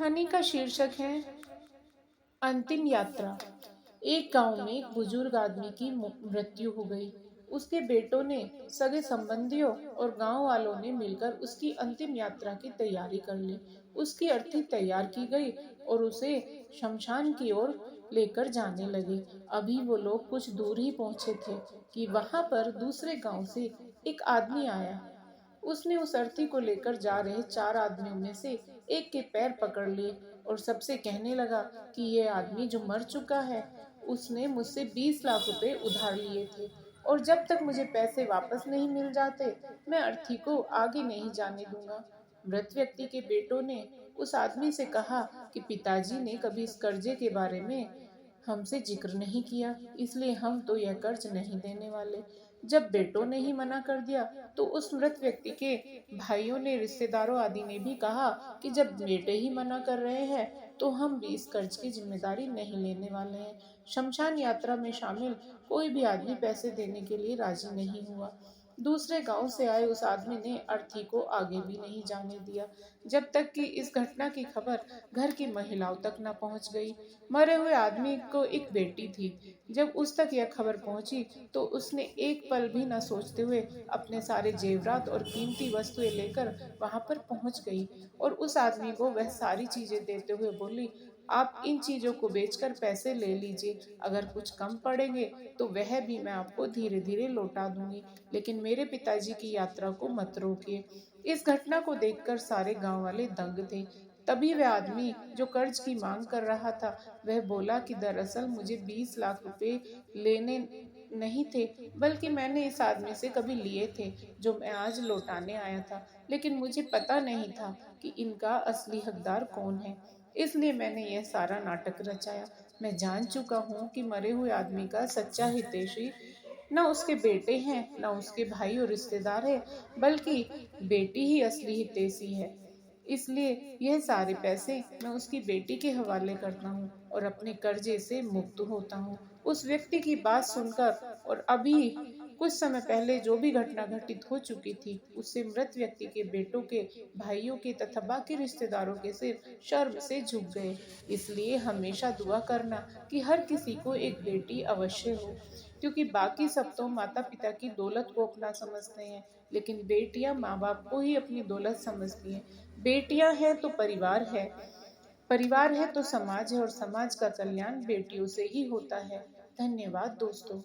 कहानी का शीर्षक है अंतिम यात्रा। एक गांव में एक बुजुर्ग आदमी की मृत्यु हो गई। उसके बेटों ने, सगे संबंधियों और गांव वालों ने मिलकर उसकी अंतिम यात्रा की तैयारी कर ली। उसकी अर्थी तैयार की गई और उसे शमशान की ओर लेकर जाने लगे। अभी वो लोग कुछ दूर ही पहुंचे थे कि वहां पर दूसरे गांव से एक आदमी आया। उसने उस अर्थी को लेकर जा रहे 4 आदमियों में से एक के पैर पकड़ लिए और सबसे कहने लगा कि ये आदमी जो मर चुका है, उसने मुझसे 20 लाख रुपए उधार लिए थे और जब तक मुझे पैसे वापस नहीं मिल जाते, मैं अर्थी को आगे नहीं जाने दूंगा। मृत व्यक्ति के बेटों ने उस आदमी से कहा कि पिताजी ने कभी इस कर्जे के बारे में हमसे जिक्र नहीं किया, इसलिए हम तो यह कर्ज नहीं देने वाले। जब बेटों ने ही मना कर दिया तो उस मृत व्यक्ति के भाइयों ने, रिश्तेदारों आदि ने भी कहा कि जब बेटे ही मना कर रहे हैं तो हम भी इस कर्ज की जिम्मेदारी नहीं लेने वाले हैं। शमशान यात्रा में शामिल कोई भी आदमी पैसे देने के लिए राजी नहीं हुआ। दूसरे गांव से आए उस आदमी ने अर्थी को आगे भी नहीं जाने दिया, जब तक कि इस घटना की खबर घर की महिलाओं तक न पहुंच गई। मरे हुए आदमी को एक बेटी थी। जब उस तक यह खबर पहुंची तो उसने एक पल भी न सोचते हुए अपने सारे जेवरात और कीमती वस्तुएं लेकर वहां पर पहुंच गई और उस आदमी को वह सारी चीजें देते हुए बोली, आप इन चीजों को बेचकर पैसे ले लीजिए, अगर कुछ कम पड़ेंगे तो वह भी मैं आपको धीरे धीरे लौटा दूंगी, लेकिन मेरे पिताजी की यात्रा को मत रोकिए। इस घटना को देखकर सारे गांव वाले दंग थे। तभी वह आदमी जो कर्ज की मांग कर रहा था, वह बोला कि दरअसल मुझे 20 लाख रुपए लेने नहीं थे, बल्कि मैंने इस आदमी से कभी लिए थे जो मैं आज लौटाने आया था, लेकिन मुझे पता नहीं था कि इनका असली हकदार कौन है, इसलिए मैंने यह सारा नाटक रचाया। मैं जान चुका हूँ कि मरे हुए आदमी का सच्चा हितैषी न उसके बेटे हैं, न उसके भाई और रिश्तेदार है, बल्कि बेटी ही असली हितैषी है। इसलिए यह सारे पैसे मैं उसकी बेटी के हवाले करता हूँ और अपने कर्जे से मुक्त होता हूँ। उस व्यक्ति की बात सुनकर और अभी कुछ समय पहले जो भी घटना घटित हो चुकी थी, उससे मृत व्यक्ति के बेटों के, भाइयों के तथा बाकी रिश्तेदारों के सिर शर्म से झुक गए। इसलिए हमेशा दुआ करना कि हर किसी को एक बेटी अवश्य हो, क्योंकि बाकी सब तो माता पिता की दौलत को अपना समझते हैं, लेकिन बेटियां माँ बाप को ही अपनी दौलत समझती हैं। बेटियां हैं तो परिवार है, परिवार है तो समाज है और समाज का कल्याण बेटियों से ही होता है। धन्यवाद दोस्तों।